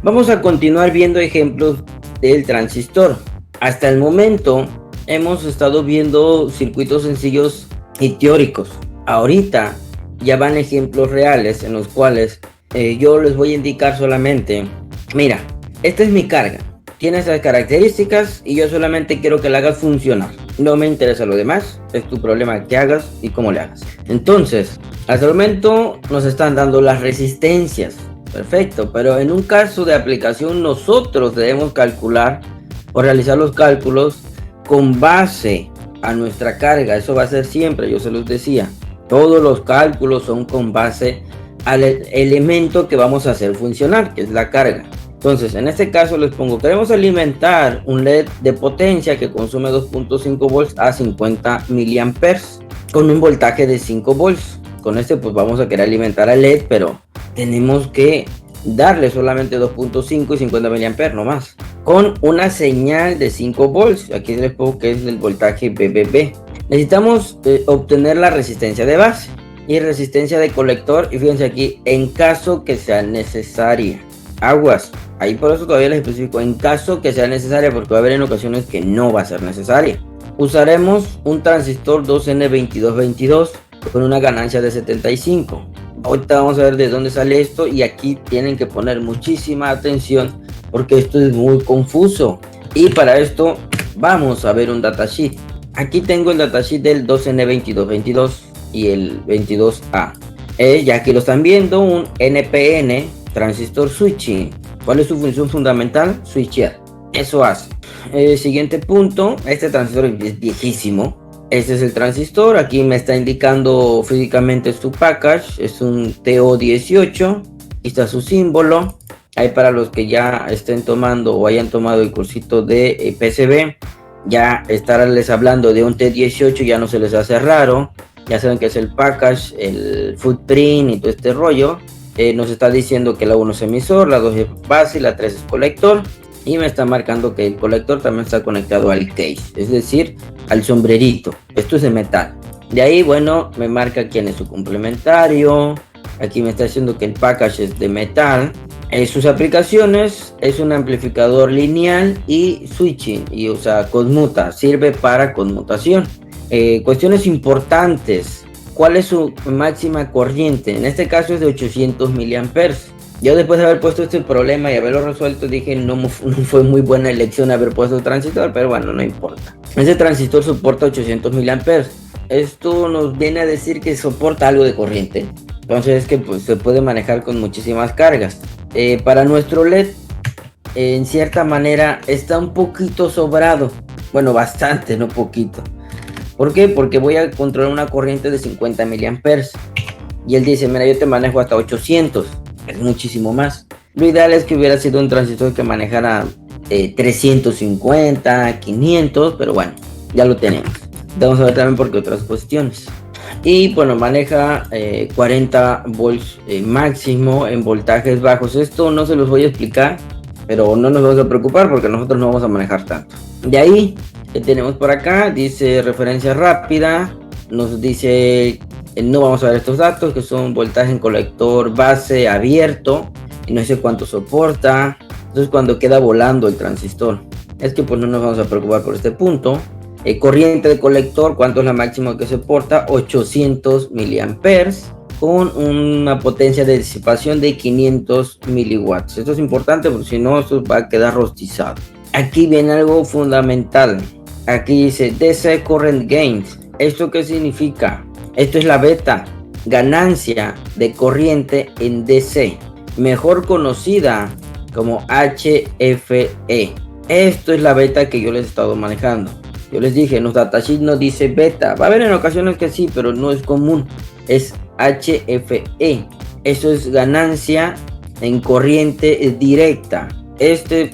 Vamos a continuar viendo ejemplos del transistor. Hasta el momento hemos estado viendo circuitos sencillos y teóricos. Ahorita ya van ejemplos reales en los cuales yo les voy a indicar solamente, mira, esta es mi carga, tiene esas características y yo solamente quiero que la hagas funcionar. No me interesa lo demás, es tu problema que hagas y cómo le hagas. Entonces, hasta el momento nos están dando las resistencias. Perfecto, pero en un caso de aplicación nosotros debemos calcular o realizar los cálculos con base a nuestra carga. Eso va a ser siempre, yo se los decía. Todos los cálculos son con base al elemento que vamos a hacer funcionar, que es la carga. Entonces, en este caso les pongo, queremos alimentar un LED de potencia que consume 2.5 volts a 50 miliamperes con un voltaje de 5 volts. Con este pues vamos a querer alimentar al LED, pero tenemos que darle solamente 2.5 y 50 miliamperes no más, con una señal de 5 volts. Aquí les pongo que es el voltaje BBB. Necesitamos obtener la resistencia de base y resistencia de colector, y fíjense aquí, en caso que sea necesaria. Aguas, ahí por eso todavía les especifico, en caso que sea necesaria, porque va a haber en ocasiones que no va a ser necesaria. Usaremos un transistor 2N2222 con una ganancia de 75. Ahorita vamos a ver de dónde sale esto, y aquí tienen que poner muchísima atención porque esto es muy confuso. Y para esto vamos a ver un datasheet. Aquí tengo el datasheet del 2N2222 y el 22A. Ya aquí lo están viendo, un NPN, transistor switching. ¿Cuál es su función fundamental? Switchear. Eso hace. Siguiente punto, este transistor es viejísimo. Este es el transistor, aquí me está indicando físicamente su package, es un TO18, aquí está su símbolo. Ahí para los que ya estén tomando o hayan tomado el cursito de PCB, ya estarles hablando de un T18, ya no se les hace raro, ya saben que es el package, el footprint y todo este rollo. Nos está diciendo que la 1 es emisor, la 2 es base y la 3 es colector. Y me está marcando que el colector también está conectado al case, es decir, al sombrerito. Esto es de metal. De ahí, bueno, me marca quién es su complementario. Aquí me está diciendo que el package es de metal. Sus aplicaciones es un amplificador lineal y switching, y o sea, conmuta, sirve para conmutación. Cuestiones importantes. ¿Cuál es su máxima corriente? En este caso es de 800 miliamperes. Yo, después de haber puesto este problema y haberlo resuelto, dije no fue muy buena elección haber puesto el transistor, pero bueno, no importa. Este transistor soporta 800 miliamperes. Esto nos viene a decir que soporta algo de corriente. Entonces es que pues, se puede manejar con muchísimas cargas. Para nuestro LED, en cierta manera, está un poquito sobrado. Bueno, bastante, no poquito. ¿Por qué? Porque voy a controlar una corriente de 50 miliamperes. Y él dice, mira, yo te manejo hasta 800. Es muchísimo más. Lo ideal es que hubiera sido un transistor que manejara 350, 500, pero bueno, ya lo tenemos. Vamos a ver también por qué otras cuestiones. Y bueno, maneja 40 volts máximo en voltajes bajos. Esto no se los voy a explicar, pero no nos vamos a preocupar porque nosotros no vamos a manejar tanto. De ahí, ¿qué tenemos por acá? Dice referencia rápida. Nos dice... no vamos a ver estos datos, que son voltaje en colector base abierto, y no sé cuánto soporta. Entonces cuando queda volando el transistor, es que pues no nos vamos a preocupar por este punto. Corriente de colector, cuánto es la máxima que soporta, 800 miliamperes con una potencia de disipación de 500 miliwatts. Esto es importante porque si no esto va a quedar rostizado. Aquí viene algo fundamental. Aquí dice DC Current Gain. ¿Esto qué significa? Esto es la beta, ganancia de corriente en DC, mejor conocida como HFE. Esto es la beta que yo les he estado manejando. Yo les dije, en los datasheets no dice beta. Va a haber en ocasiones que sí, pero no es común. Es HFE. Eso es ganancia en corriente directa. Este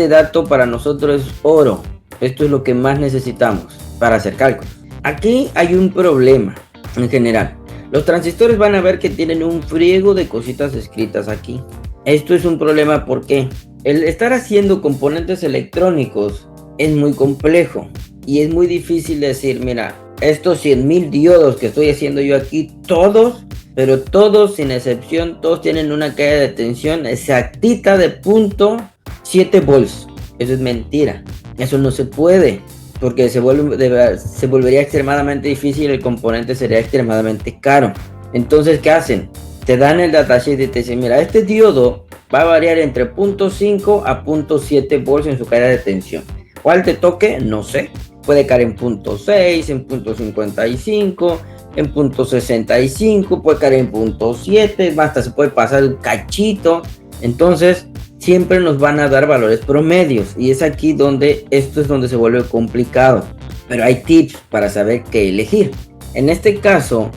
dato para nosotros es oro. Esto es lo que más necesitamos para hacer cálculos. Aquí hay un problema en general. Los transistores van a ver que tienen un friego de cositas escritas aquí. Esto es un problema porque el estar haciendo componentes electrónicos es muy complejo y es muy difícil decir, mira, estos 100,000 diodos que estoy haciendo yo aquí, todos pero todos, sin excepción, todos tienen una caída de tensión exactita de 0.7 volts. Eso es mentira, eso no se puede, porque se volvería extremadamente difícil, el componente sería extremadamente caro. Entonces, ¿qué hacen? Te dan el datasheet y te dicen, mira, este diodo va a variar entre 0.5 a 0.7 volts en su caída de tensión. ¿Cuál te toque? No sé. Puede caer en 0.6, en 0.55, en 0.65, puede caer en 0.7, hasta se puede pasar un cachito. Entonces, siempre nos van a dar valores promedios, y es aquí donde esto es donde se vuelve complicado. Pero hay tips para saber qué elegir. En este caso,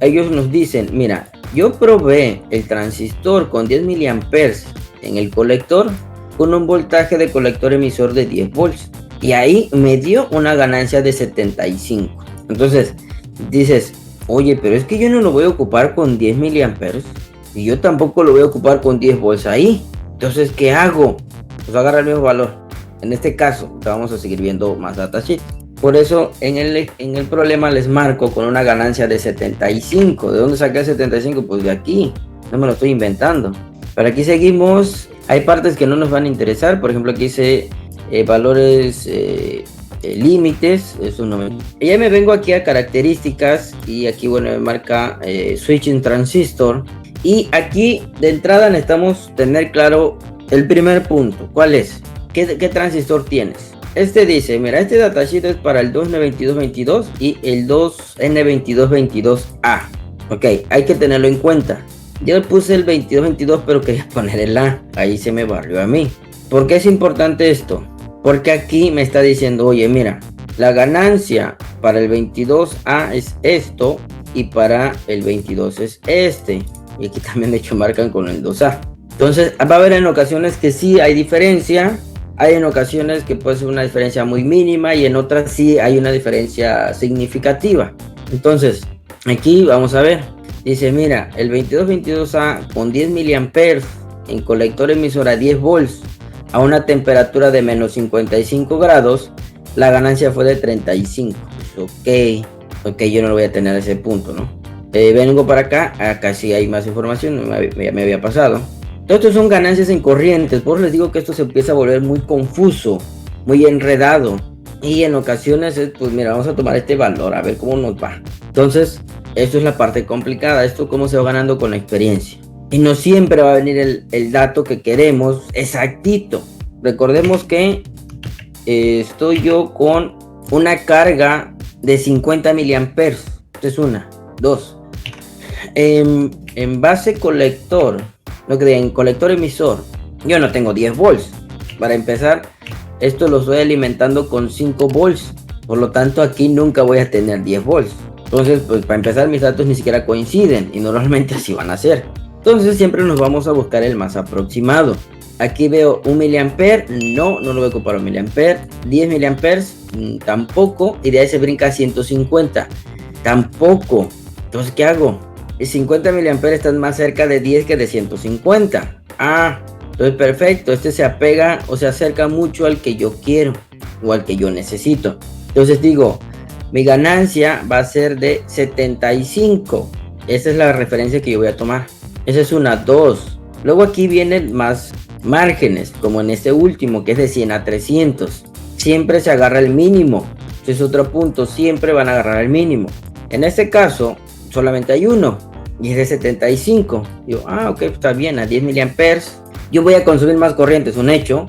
ellos nos dicen, mira, yo probé el transistor con 10 miliamperes en el colector con un voltaje de colector emisor de 10 volts, y ahí me dio una ganancia de 75. Entonces dices, oye, pero es que yo no lo voy a ocupar con 10 miliamperes y yo tampoco lo voy a ocupar con 10 volts ahí. Entonces, ¿qué hago? Pues agarra el mismo valor. En este caso, vamos a seguir viendo más datasheet. Por eso en el problema les marco con una ganancia de 75. ¿De dónde saqué el 75? Pues de aquí. No me lo estoy inventando. Pero aquí seguimos. Hay partes que no nos van a interesar. Por ejemplo, aquí dice valores límites. Eso no me... Y ya me vengo aquí a características. Y aquí, bueno, me marca switching transistor. Y aquí de entrada necesitamos tener claro el primer punto. ¿Cuál es? ¿Qué transistor tienes? Este dice, mira, este datasheet es para el 2N2222 y el 2N2222A. Ok, hay que tenerlo en cuenta. Yo puse el 2222, pero quería poner el A. Ahí se me barrió a mí. ¿Por qué es importante esto? Porque aquí me está diciendo, oye, mira, la ganancia para el 22A es esto y para el 22 es este. Y aquí también de hecho marcan con el 2A. Entonces va a haber en ocasiones que sí hay diferencia. Hay en ocasiones que puede ser una diferencia muy mínima y en otras sí hay una diferencia significativa. Entonces, aquí vamos a ver. Dice, mira, el 2222A con 10 miliamperes en colector emisor a 10 volts a una temperatura de menos 55 grados, la ganancia fue de 35. Ok, yo no lo voy a tener a ese punto, ¿no? Vengo para acá sí hay más información, me había pasado. Estos son ganancias en corrientes, por eso les digo que esto se empieza a volver muy confuso, muy enredado. Y en ocasiones, pues mira, vamos a tomar este valor, a ver cómo nos va. Entonces, esto es la parte complicada, esto cómo se va ganando con la experiencia. Y no siempre va a venir el dato que queremos exactito. Recordemos que estoy yo con una carga de 50 miliamperes. Esta es una, dos. En base colector, lo que diga, en colector emisor, yo no tengo 10 volts. Para empezar, esto lo estoy alimentando con 5 volts. Por lo tanto, aquí nunca voy a tener 10 volts. Entonces, pues para empezar, mis datos ni siquiera coinciden. Y normalmente así van a ser. Entonces, siempre nos vamos a buscar el más aproximado. Aquí veo 1 miliampere. No lo voy a ocupar 1 miliampere. 10 miliamperes, tampoco. Y de ahí se brinca a 150. Tampoco. Entonces, ¿qué hago? 50 miliamperes están más cerca de 10 que de 150. Entonces perfecto, este se apega o se acerca mucho al que yo quiero o al que yo necesito. Entonces digo, mi ganancia va a ser de 75. Esa es la referencia que yo voy a tomar. Esa es una, 2. Luego aquí vienen más márgenes, como en este último que es de 100 a 300. Siempre se agarra el mínimo. Ese es otro punto, siempre van a agarrar el mínimo. En este caso solamente hay uno y es de 75. Digo, ok, está bien, a 10 miliamperes yo voy a consumir más corriente, es un hecho,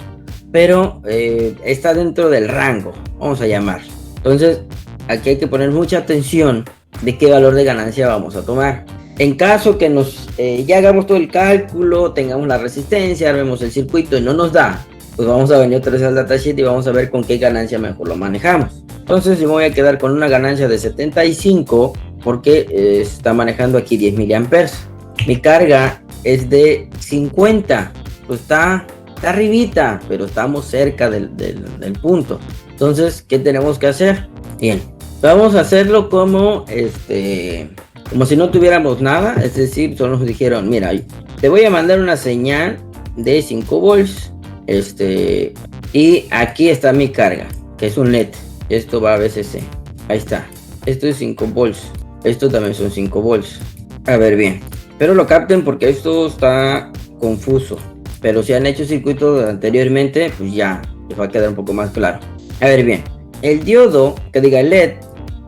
pero está dentro del rango, vamos a llamar. Entonces aquí hay que poner mucha atención de qué valor de ganancia vamos a tomar. En caso que ya hagamos todo el cálculo, tengamos la resistencia, armemos el circuito y no nos da, pues vamos a venir otra vez al datasheet y vamos a ver con qué ganancia mejor lo manejamos. Entonces yo me voy a quedar con una ganancia de 75 porque está manejando aquí 10 miliamperes. Mi carga es de 50, pues está arribita, pero estamos cerca del punto. Entonces, ¿qué tenemos que hacer? Bien, vamos a hacerlo como si no tuviéramos nada, es decir, solo nos dijeron, mira, te voy a mandar una señal de 5 volts, y aquí está mi carga, que es un LED, esto va a VCC, ahí está, esto es 5 volts, esto también son 5 volts, A ver, bien. Pero lo capten porque esto está confuso. Pero si han hecho circuitos anteriormente, pues ya les va a quedar un poco más claro. A ver, bien. El diodo, que diga LED,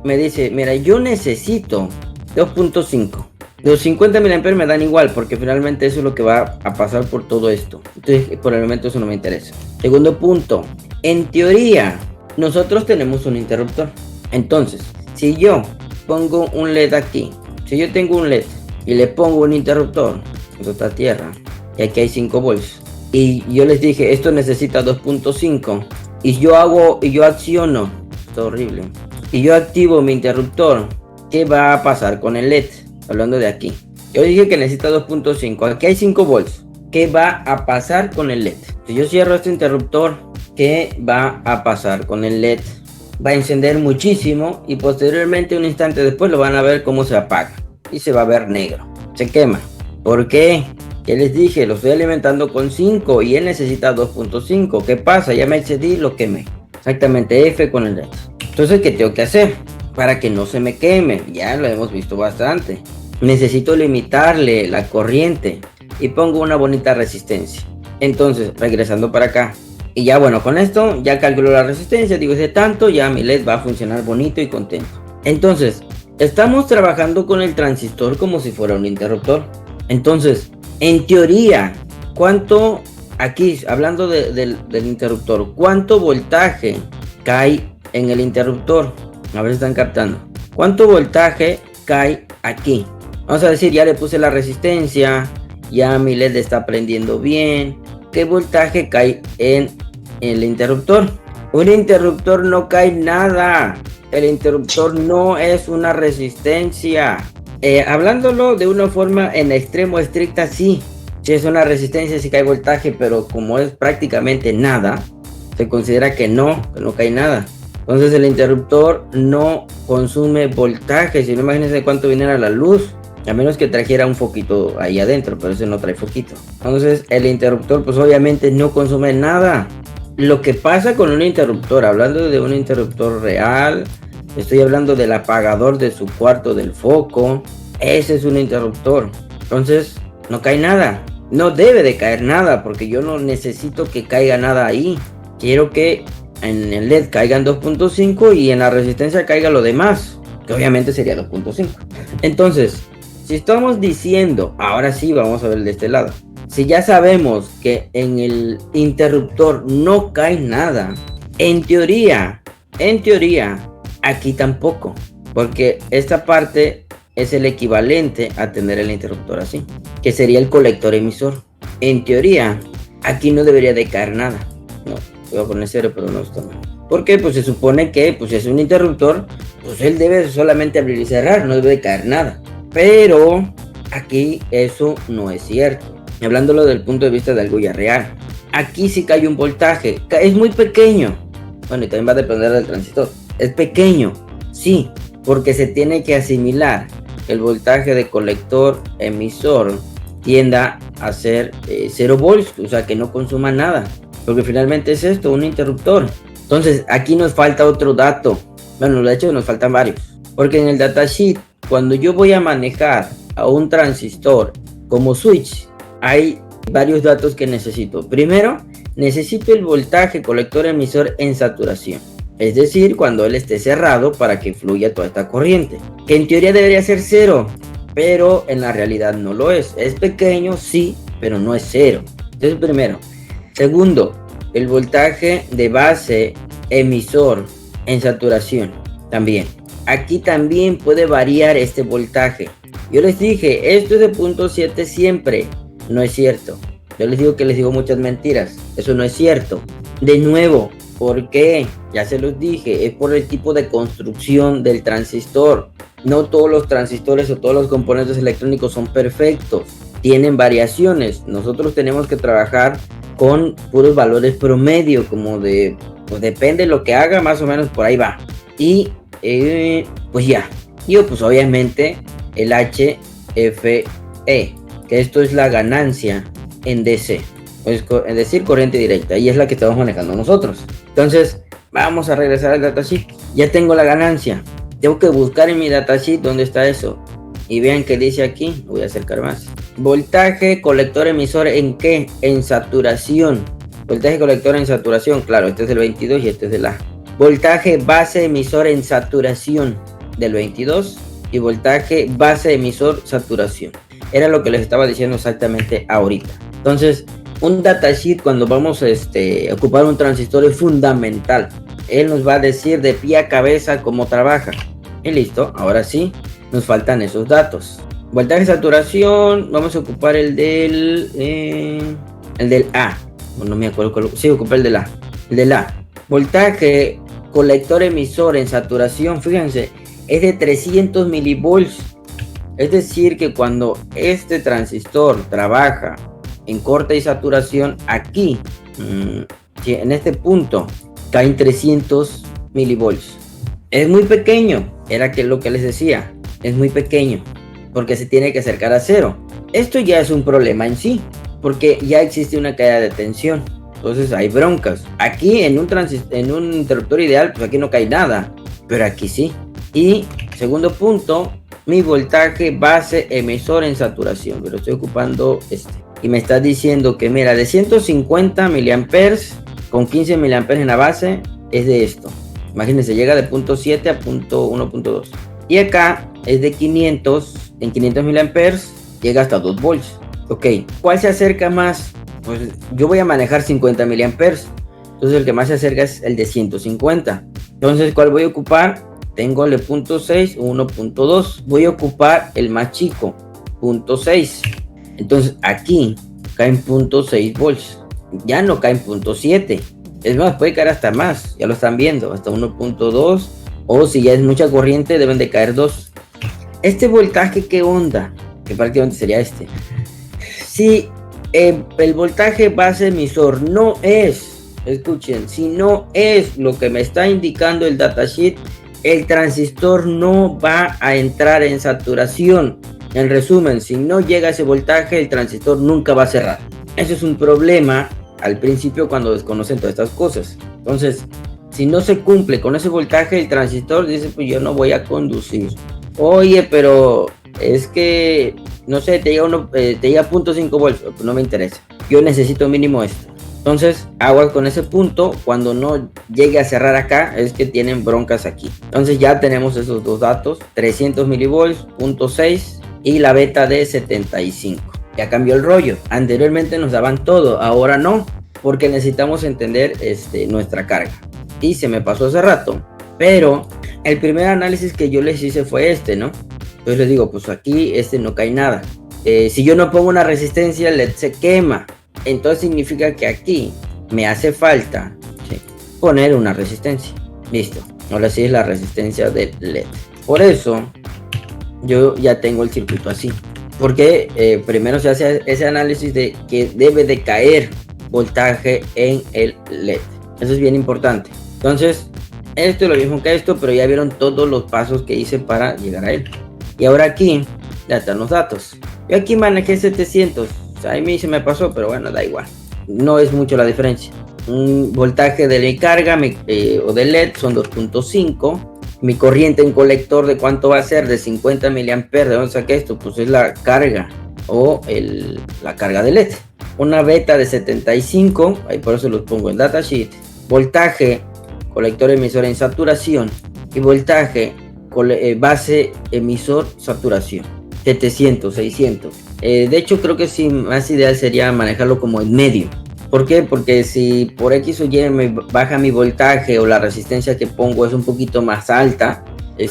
me dice, mira, yo necesito 2.5. Los 50 mA me dan igual porque finalmente eso es lo que va a pasar por todo esto. Entonces, por el momento eso no me interesa. Segundo punto. En teoría, nosotros tenemos un interruptor. Entonces, si yo pongo un LED aquí, si yo tengo un LED y le pongo un interruptor, esto está a tierra, y aquí hay 5 volts, y yo les dije, esto necesita 2.5, y yo acciono, esto es horrible, y yo activo mi interruptor, ¿qué va a pasar con el LED? Hablando de aquí, yo dije que necesita 2.5, aquí hay 5 volts, ¿qué va a pasar con el LED? Si yo cierro este interruptor, ¿qué va a pasar con el LED? Va a encender muchísimo y posteriormente un instante después lo van a ver cómo se apaga y se va a ver negro, se quema. ¿Por qué? Ya les dije, lo estoy alimentando con 5 y él necesita 2.5. ¿Qué pasa? Ya me excedí y lo quemé. Exactamente F con el LED. Entonces, ¿qué tengo que hacer? Para que no se me queme, ya lo hemos visto bastante. Necesito limitarle la corriente y pongo una bonita resistencia. Entonces, regresando para acá. Y ya bueno, con esto ya calculo la resistencia, digo, ese tanto, ya mi LED va a funcionar bonito y contento. Entonces, estamos trabajando con el transistor como si fuera un interruptor. Entonces, en teoría, ¿cuánto, aquí hablando del interruptor, cuánto voltaje cae en el interruptor? A ver si están captando. ¿Cuánto voltaje cae aquí? Vamos a decir, ya le puse la resistencia, ya mi LED está prendiendo bien. ¿Qué voltaje cae en el interruptor? Un interruptor no cae nada. El interruptor no es una resistencia. Hablándolo de una forma en extremo estricta, sí es una resistencia, sí cae voltaje, pero como es prácticamente nada, se considera que no cae nada. Entonces el interruptor no consume voltaje. Si no, imagínense cuánto viniera la luz, a menos que trajera un foquito ahí adentro, pero ese no trae foquito. Entonces el interruptor pues obviamente no consume nada. Lo que pasa con un interruptor, hablando de un interruptor real, estoy hablando del apagador de su cuarto, del foco, ese es un interruptor. Entonces no cae nada, no debe de caer nada, porque yo no necesito que caiga nada ahí. Quiero que en el LED caigan 2.5 y en la resistencia caiga lo demás, que obviamente sería 2.5. Entonces, si estamos diciendo, ahora sí vamos a ver de este lado, si ya sabemos que en el interruptor no cae nada, en teoría, aquí tampoco, porque esta parte es el equivalente a tener el interruptor así, que sería el colector emisor. En teoría, aquí no debería de caer nada. No, voy a poner 0, pero no está mal. Porque pues se supone que pues si es un interruptor, pues él debe solamente abrir y cerrar, no debe de caer nada. Pero aquí eso no es cierto. Hablándolo del punto de vista de algo ya real, aquí sí cae un voltaje, es muy pequeño. Bueno, y también va a depender del transistor. Es pequeño, sí, porque se tiene que asimilar el voltaje de colector emisor tienda a ser 0 volts, o sea que no consuma nada, porque finalmente es esto, un interruptor. Entonces aquí nos falta otro dato. Bueno, de hecho nos faltan varios, porque en el datasheet, cuando yo voy a manejar a un transistor como switch, hay varios datos que necesito. Primero, necesito el voltaje colector emisor en saturación, es decir, cuando él esté cerrado para que fluya toda esta corriente, que en teoría debería ser 0, pero en la realidad no lo es. Es pequeño, sí, pero no es 0. Entonces, primero. Segundo, el voltaje de base emisor en saturación también. Aquí también puede variar este voltaje. Yo les dije, esto es de 0.7 siempre. No es cierto. Yo les digo que les digo muchas mentiras. Eso no es cierto. De nuevo, ¿por qué? Ya se los dije, es por el tipo de construcción del transistor. No todos los transistores o todos los componentes electrónicos son perfectos. Tienen variaciones. Nosotros tenemos que trabajar con puros valores promedio, como de, pues depende de lo que haga, más o menos por ahí va. Y pues ya. Yo pues obviamente el HFE, que esto es la ganancia en DC, es decir, corriente directa, y es la que estamos manejando nosotros. Entonces vamos a regresar al datasheet. Ya tengo la ganancia, tengo que buscar en mi datasheet dónde está eso. y vean que dice aquí, voy a acercar más. Voltaje colector emisor, ¿en qué? En saturación. Voltaje colector en saturación, claro, este es del 22 y este es del A. Voltaje base emisor en saturación del 22 y voltaje base emisor saturación. Era lo que les estaba diciendo exactamente ahorita. Entonces, un datasheet cuando vamos a ocupar un transistor es fundamental. Él nos va a decir de pie a cabeza cómo trabaja. Y listo, ahora sí, nos faltan esos datos. Voltaje de saturación, vamos a ocupar el del A. No me acuerdo, sí, ocupé el del A. El del A. Voltaje colector emisor en saturación, fíjense, es de 300 milivolts. Es decir, que cuando este transistor trabaja en corte y saturación, aquí, en este punto, caen 300 milivolts. Es muy pequeño, era lo que les decía, es muy pequeño, porque se tiene que acercar a cero. Esto ya es un problema en sí, porque ya existe una caída de tensión, entonces hay broncas. Aquí en un interruptor ideal, pues aquí no cae nada, pero aquí sí. Y segundo punto, mi voltaje base emisor en saturación, pero estoy ocupando y me está diciendo que mira, de 150 miliamperes con 15 miliamperes en la base es de esto. Imagínense, llega de 0.7 a 1.2. Y acá es de 500, en 500 miliamperes llega hasta 2 volts. Ok, ¿cuál se acerca más? Pues yo voy a manejar 50 miliamperes. Entonces el que más se acerca es el de 150. Entonces, ¿cuál voy a ocupar? Tengo el de 0.6 o 1.2. Voy a ocupar el más chico, 0.6. Entonces aquí caen 0.6 volts. Ya no caen 0.7. Es más, puede caer hasta más. Ya lo están viendo, hasta 1.2. O si ya es mucha corriente, deben de caer 2. Este voltaje, ¿qué onda? Que prácticamente sería este. Si el voltaje base emisor no es, escuchen, si no es lo que me está indicando el datasheet, el transistor no va a entrar en saturación. En resumen, si no llega a ese voltaje, el transistor nunca va a cerrar. Eso es un problema al principio cuando desconocen todas estas cosas. Entonces, si no se cumple con ese voltaje, el transistor dice, pues yo no voy a conducir. Oye, pero es que, no sé, te llega 0.5 volts, pues no me interesa. Yo necesito mínimo esto. Entonces, aguas con ese punto. Cuando no llegue a cerrar acá, es que tienen broncas aquí. Entonces ya tenemos esos dos datos, 300 milivolts, 0.6 y la beta de 75. Ya cambió el rollo. Anteriormente nos daban todo, ahora no, porque necesitamos entender nuestra carga. Y se me pasó hace rato, pero el primer análisis que yo les hice fue ¿no? Entonces les digo, pues aquí no cae nada. Si yo no pongo una resistencia, el LED se quema. Entonces significa que aquí me hace falta, ¿sí?, poner una resistencia. Listo. Ahora sí es la resistencia del LED. Por eso yo ya tengo el circuito así. Porque primero se hace ese análisis de que debe de caer voltaje en el LED. Eso es bien importante. Entonces, esto es lo mismo que esto, pero ya vieron todos los pasos que hice para llegar a él. Y ahora aquí ya están los datos. Yo aquí manejé 700. O sea, a mí se me pasó, pero bueno, da igual. No es mucho la diferencia. Un voltaje de mi carga o de LED son 2.5. Mi corriente en colector, ¿de cuánto va a ser? De 50 miliamperes. ¿De dónde saqué esto? Pues es la carga o la carga de LED. Una beta de 75, ahí por eso los pongo en datasheet. Voltaje colector emisor en saturación y voltaje base emisor saturación 700, 600. De hecho creo que sí, más ideal sería manejarlo como en medio. ¿Por qué? Porque si por X o Y me baja mi voltaje o la resistencia que pongo es un poquito más alta,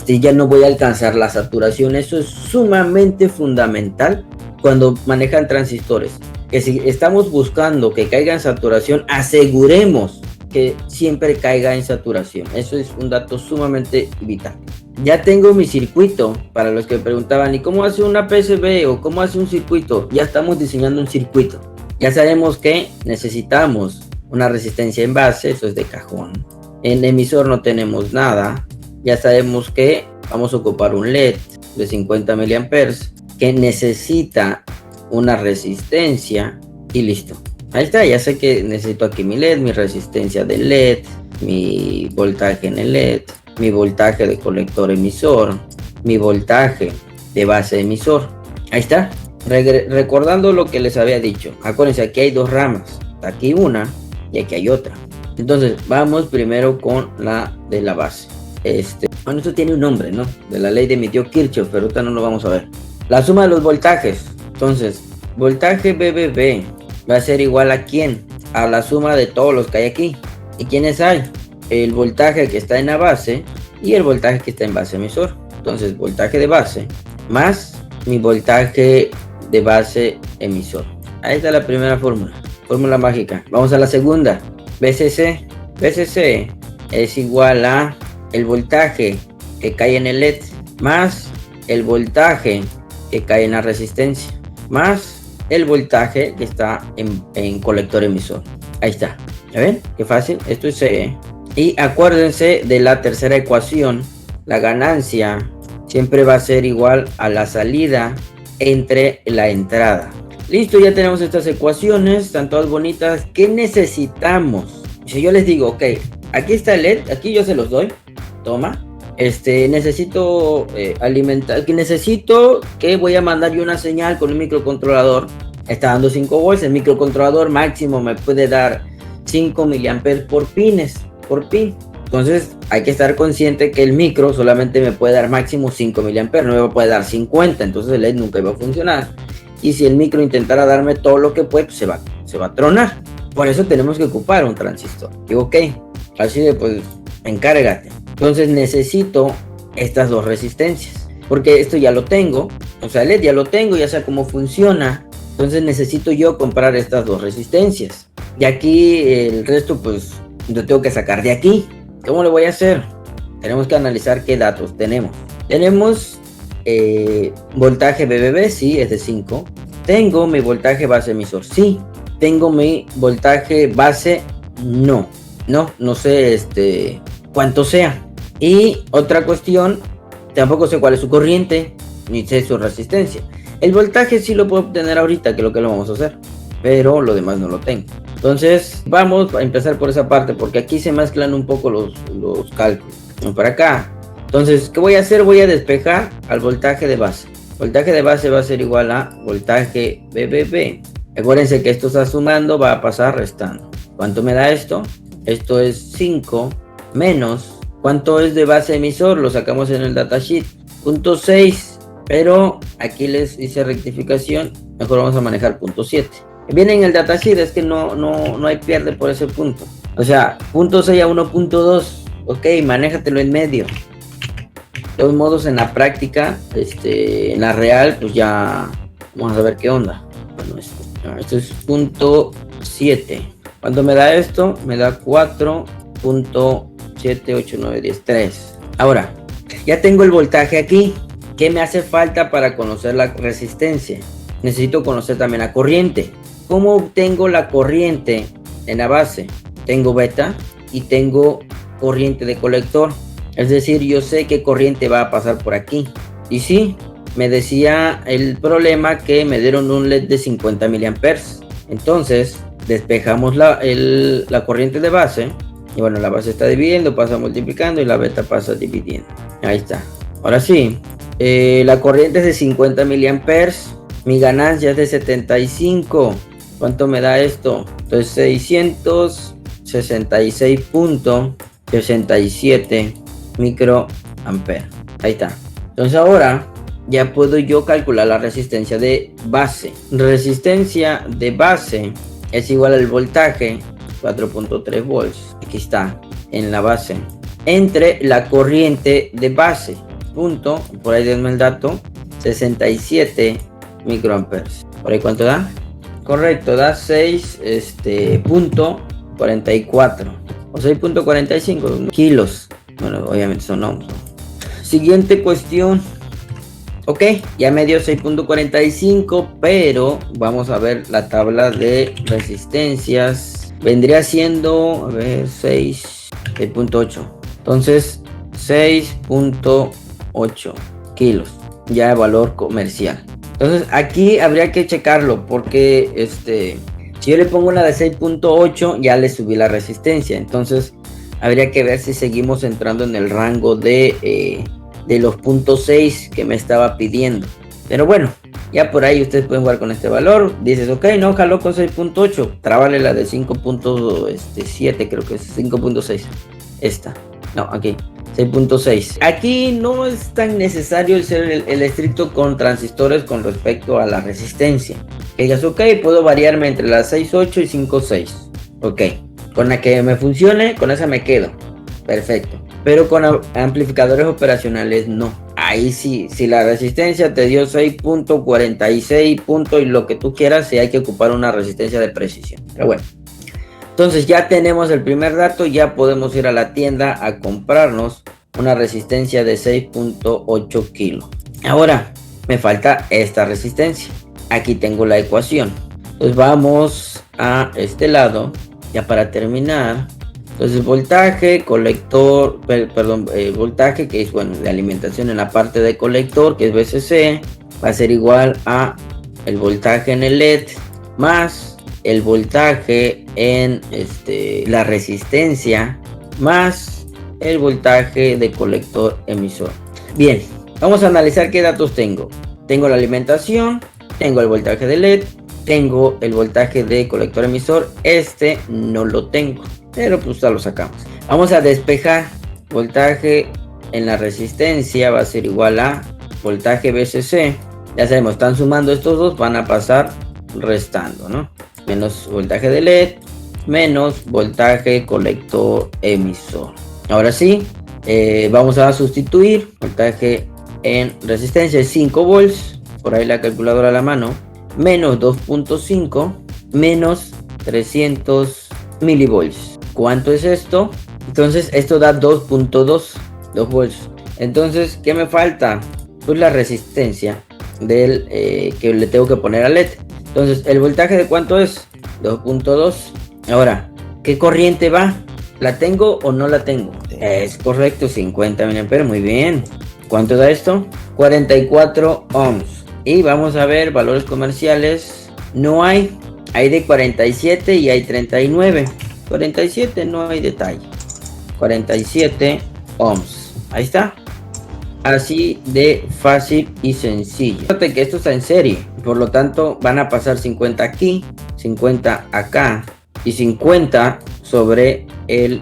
ya no voy a alcanzar la saturación. Eso es sumamente fundamental cuando manejan transistores. Que si estamos buscando que caiga en saturación, aseguremos que siempre caiga en saturación. Eso es un dato sumamente vital. Ya tengo mi circuito. Para los que preguntaban, ¿y cómo hace una PCB o cómo hace un circuito? Ya estamos diseñando un circuito. Ya sabemos que necesitamos una resistencia en base, eso es de cajón. En emisor no tenemos nada. Ya sabemos que vamos a ocupar un LED de 50 miliamperes que necesita una resistencia y listo. Ahí está, ya sé que necesito aquí mi LED, mi resistencia del LED, mi voltaje en el LED, mi voltaje de colector emisor, mi voltaje de base emisor. Ahí está. Recordando lo que les había dicho. Acuérdense, aquí hay dos ramas. Aquí una y aquí hay otra. Entonces, vamos primero con la de la base. Bueno, esto tiene un nombre, ¿no? De la ley de mi tío Kirchhoff, pero ahorita no lo vamos a ver. La suma de los voltajes. Entonces, voltaje BBB va a ser igual a ¿quién? A la suma de todos los que hay aquí. ¿Y quiénes hay? El voltaje que está en la base y el voltaje que está en base emisor. Entonces, voltaje de base más mi voltaje de base emisor. Ahí está la primera fórmula. Fórmula mágica. Vamos a la segunda. VCC. VCC es igual a el voltaje que cae en el LED más el voltaje que cae en la resistencia más el voltaje que está en colector emisor. Ahí está. ¿Ya ven? Qué fácil. Esto es C, ¿eh? Y acuérdense de la tercera ecuación. La ganancia siempre va a ser igual a la salida entre la entrada. Listo, ya tenemos estas ecuaciones. Están todas bonitas. ¿Qué necesitamos? Si yo les digo, ok, aquí está el LED. Aquí yo se los doy. Toma. Necesito alimentar. Necesito que voy a mandar yo una señal con un microcontrolador. Está dando 5 volts. El microcontrolador máximo me puede dar 5 miliamperes por pin. Entonces hay que estar consciente que el micro solamente me puede dar máximo 5 miliamperes, no me puede dar 50, entonces el LED nunca va a funcionar. Y si el micro intentara darme todo lo que puede, pues se va a tronar. Por eso tenemos que ocupar un transistor. Digo, ok, así de pues encárgate. Entonces necesito estas dos resistencias, porque esto ya lo tengo, o sea el LED ya lo tengo, ya sé cómo funciona. Entonces necesito yo comprar estas dos resistencias. Y aquí el resto pues lo tengo que sacar de aquí. ¿Cómo lo voy a hacer? Tenemos que analizar qué datos tenemos. Tenemos voltaje BBB, sí, es de 5. Tengo mi voltaje base emisor, sí. Tengo mi voltaje base, no sé cuánto sea. Y otra cuestión, tampoco sé cuál es su corriente, ni sé su resistencia. El voltaje sí lo puedo obtener ahorita, que es lo que lo vamos a hacer, pero lo demás no lo tengo. Entonces vamos a empezar por esa parte, porque aquí se mezclan un poco los cálculos. Para acá. Entonces, ¿qué voy a hacer? Voy a despejar al voltaje de base. Voltaje de base va a ser igual a voltaje BBB. Acuérdense que esto está sumando, va a pasar restando. ¿Cuánto me da esto? Esto es 5 menos. ¿Cuánto es de base emisor? Lo sacamos en el datasheet. 0.6. Pero aquí les hice rectificación. Mejor vamos a manejar 0.7. Viene en el datasheet, es que no hay pierde por ese punto. O sea, 0.6 a 1.2. Ok, manéjatelo en medio. De todos modos, en la práctica, en la real, pues ya vamos a ver qué onda. Bueno, esto es 0.7. ¿Cuánto me da esto? Me da 4.78910. Ahora, ya tengo el voltaje aquí. ¿Qué me hace falta para conocer la resistencia? Necesito conocer también la corriente. ¿Cómo obtengo la corriente en la base? Tengo beta y tengo corriente de colector. Es decir, yo sé qué corriente va a pasar por aquí. Y sí, me decía el problema que me dieron un LED de 50 miliamperes. Entonces, despejamos la corriente de base. Y bueno, la base está dividiendo, pasa multiplicando y la beta pasa dividiendo. Ahí está. Ahora sí, la corriente es de 50 miliamperes. Mi ganancia es de 75. ¿Cuánto me da esto? Entonces 666.67 microamperes. Ahí está. Entonces ahora ya puedo yo calcular la resistencia de base. Resistencia de base es igual al voltaje 4.3 volts. Aquí está en la base. Entre la corriente de base. Punto. Por ahí denme el dato. 67 microamperes. ¿Por ahí cuánto da? Correcto, da 6.44 o 6.45 kilos. Bueno, obviamente son ohms. Siguiente cuestión. Ok, ya me dio 6.45, pero vamos a ver la tabla de resistencias. Vendría siendo, a ver, 6.8. Entonces, 6.8 kilos. Ya de valor comercial. Entonces aquí habría que checarlo porque si yo le pongo una de 6.8 ya le subí la resistencia. Entonces habría que ver si seguimos entrando en el rango de de los 0.6 que me estaba pidiendo. Pero bueno, ya por ahí ustedes pueden jugar con este valor. Dices, ok, no, jaló con 6.8. Trábale la de 5.7, creo que es 5.6. Esta. No, aquí. 6.6. Aquí no es tan necesario ser el estricto con transistores con respecto a la resistencia. Que digas, ok, puedo variarme entre las 6.8 y 5.6. Ok, con la que me funcione, con esa me quedo. Perfecto. Pero con amplificadores operacionales no. Ahí sí, si la resistencia te dio 6.46 y lo que tú quieras, sí hay que ocupar una resistencia de precisión. Pero bueno. Entonces ya tenemos el primer dato, ya podemos ir a la tienda a comprarnos una resistencia de 6.8 kilos. Ahora me falta esta resistencia. Aquí tengo la ecuación. Entonces vamos a este lado, ya para terminar. Entonces voltaje, colector, voltaje que es bueno de alimentación en la parte de colector, que es VCC, va a ser igual a el voltaje en el LED más el voltaje en la resistencia más el voltaje de colector emisor. Bien, vamos a analizar qué datos tengo. Tengo la alimentación, tengo el voltaje de LED, tengo el voltaje de colector emisor. Este no lo tengo, pero pues ya lo sacamos. Vamos a despejar. Voltaje en la resistencia va a ser igual a voltaje VCC. Ya sabemos, están sumando estos dos, van a pasar restando, ¿no? Menos voltaje de LED, menos voltaje colector emisor. Ahora sí, vamos a sustituir voltaje en resistencia de 5 volts, por ahí la calculadora a la mano, menos 2.5, menos 300 milivolts. ¿Cuánto es esto? Entonces esto da 2.2 volts. Entonces, ¿qué me falta? Pues la resistencia del que le tengo que poner al LED. Entonces, ¿el voltaje de cuánto es? 2.2. Ahora, ¿qué corriente va? ¿La tengo o no la tengo? Es correcto, 50 mA. Muy bien. ¿Cuánto da esto? 44 ohms. Y vamos a ver valores comerciales. No hay. Hay de 47 y hay 39. 47 no hay detalle. 47 ohms. Ahí está. Así de fácil y sencillo. Fíjate que esto está en serie, por lo tanto van a pasar 50 aquí, 50 acá y 50 sobre el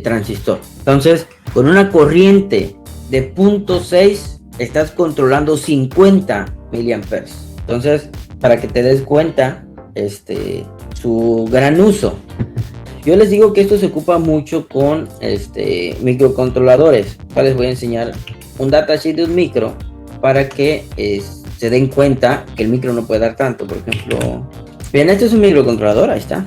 transistor. Entonces, con una corriente de 0.6 estás controlando 50 miliamperes. Entonces, para que te des cuenta, su gran uso. Yo les digo que esto se ocupa mucho con microcontroladores. Ahora les voy a enseñar un datasheet de un micro para que se den cuenta que el micro no puede dar tanto. Por ejemplo, bien, este es un microcontrolador, ahí está.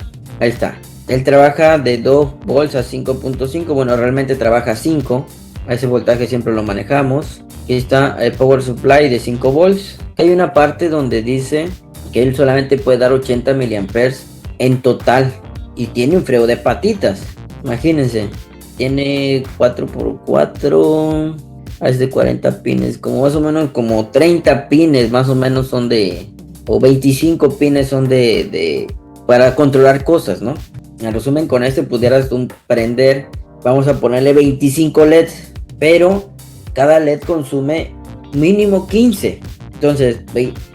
Él trabaja de 2 volts a 5.5. bueno, realmente trabaja a 5, a ese voltaje siempre lo manejamos. Aquí está el power supply de 5 volts. Hay una parte donde dice que él solamente puede dar 80 miliamperes en total y tiene un freno de patitas. Imagínense, tiene 4x4, es de 40 pines, como más o menos como 30 pines más o menos son de, o 25 pines son de para controlar cosas, ¿no? En resumen, con este pudieras tú prender, vamos a ponerle 25 LEDs, pero cada LED consume mínimo 15. Entonces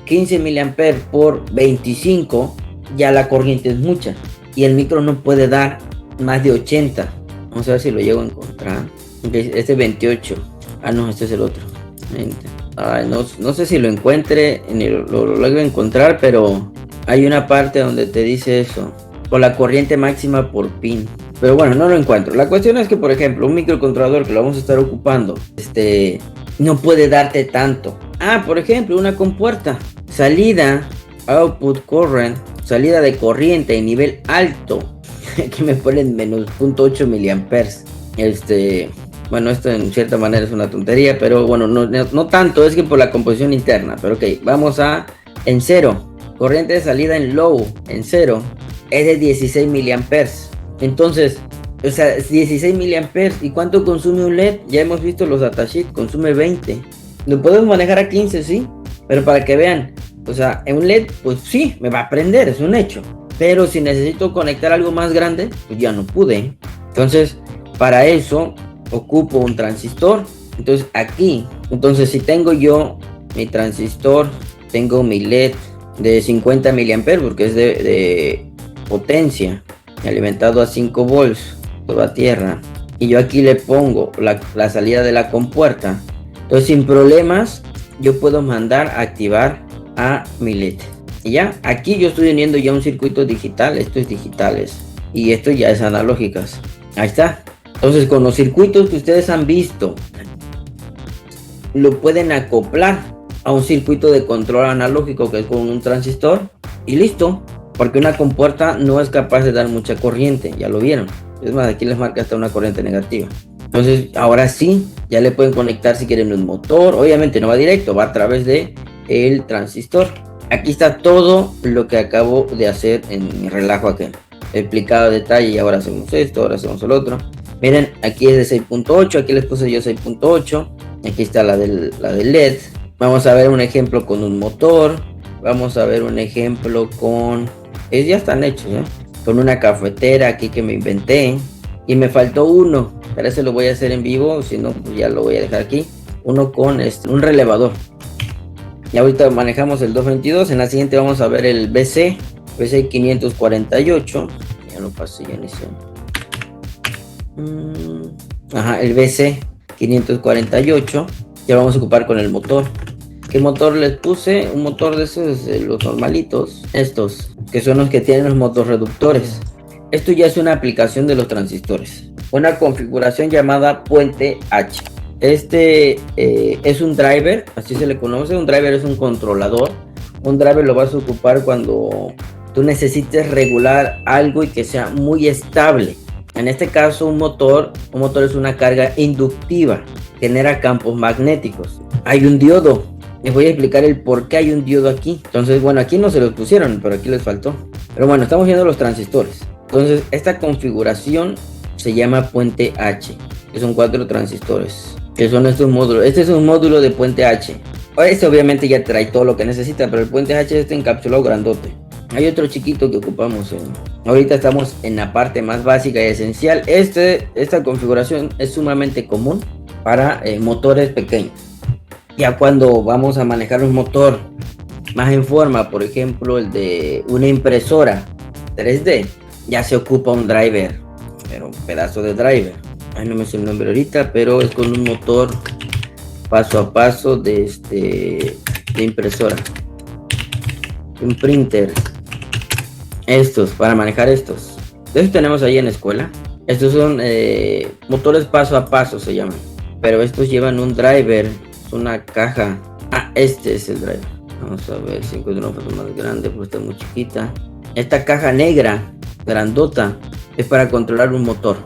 15 miliamperes por 25, ya la corriente es mucha y el micro no puede dar más de 80. Vamos a ver si lo llego a encontrar. Este 28. Ah, no, este es el otro. Ay, no sé si lo encuentre, ni lo logro encontrar, pero hay una parte donde te dice eso, con la corriente máxima por pin. Pero bueno, no lo encuentro. La cuestión es que, por ejemplo, un microcontrolador que lo vamos a estar ocupando, no puede darte tanto. Ah, por ejemplo, una compuerta. Salida, output current, salida de corriente en nivel alto. Aquí me ponen menos 0.8 miliamperes. Bueno, esto en cierta manera es una tontería, pero bueno, no tanto, es que por la composición interna. Pero ok, vamos a en 0. Corriente de salida en low, en 0, es de 16 miliamperes. Entonces, o sea, 16 miliamperes. ¿Y cuánto consume un LED? Ya hemos visto los datasheets, consume 20. Lo podemos manejar a 15, sí, pero para que vean, o sea, en un LED, pues sí, me va a prender, es un hecho. Pero si necesito conectar algo más grande, pues ya no pude. Entonces, para eso ocupo un transistor. Entonces aquí Entonces, si tengo yo mi transistor, tengo mi LED de 50 miliamperes porque es de potencia, alimentado a 5 volts toda tierra, y yo aquí le pongo la salida de la compuerta, entonces sin problemas yo puedo mandar a activar a mi LED. Y ya, aquí yo estoy uniendo ya un circuito digital, esto es digitales y esto ya es analógicas. Ahí está. Entonces con los circuitos que ustedes han visto, lo pueden acoplar a un circuito de control analógico que es con un transistor y listo, porque una compuerta no es capaz de dar mucha corriente, ya lo vieron. Es más, aquí les marca hasta una corriente negativa. Entonces ahora sí, ya le pueden conectar si quieren un motor. Obviamente no va directo, va a través de el transistor. Aquí está todo lo que acabo de hacer en mi relajo aquel, explicado a detalle. Y ahora hacemos esto, ahora hacemos el otro. Miren, aquí es de 6.8, aquí les puse yo 6.8. Aquí está la del LED. Vamos a ver un ejemplo con un motor. Vamos a ver un ejemplo con... ya están hechos, ¿eh? Con una cafetera aquí que me inventé. Y me faltó uno. Pero ese lo voy a hacer en vivo. Si no, pues ya lo voy a dejar aquí. Uno con un relevador. Y ahorita manejamos el 222. En la siguiente vamos a ver el BC 548. Ya lo pasé, ya inició. Ajá, el BC 548. Ya vamos a ocupar con el motor. ¿Qué motor les puse? Un motor de esos, los normalitos. Estos, que son los que tienen los motorreductores. Esto ya es una aplicación de los transistores. Una configuración llamada puente H. Este es un driver, así se le conoce. Un driver es un controlador. Un driver lo vas a ocupar cuando tú necesites regular algo y que sea muy estable. En este caso un motor es una carga inductiva, genera campos magnéticos. Hay un diodo, les voy a explicar el por qué hay un diodo aquí. Entonces, bueno, aquí no se los pusieron, pero aquí les faltó. Pero bueno, estamos viendo los transistores. Entonces, esta configuración se llama puente H, que son 4 transistores, que son estos módulos. Este es un módulo de puente H. Este obviamente ya trae todo lo que necesita, pero el puente H es este encapsulado grandote. Hay otro chiquito que ocupamos. Ahorita estamos en la parte más básica y esencial. Esta configuración es sumamente común para motores pequeños. Ya cuando vamos a manejar un motor más en forma, por ejemplo el de una impresora 3D, ya se ocupa un driver, pero un pedazo de driver. Ay, no me sé el nombre ahorita, pero es con un motor paso a paso de impresora, un printer. Estos, para manejar estos. Estos tenemos ahí en la escuela. Estos son motores paso a paso se llaman. Pero estos llevan un driver, una caja. Ah, este es el driver. Vamos a ver si encuentro una foto más grande porque está muy chiquita. Esta caja negra, grandota, es para controlar un motor.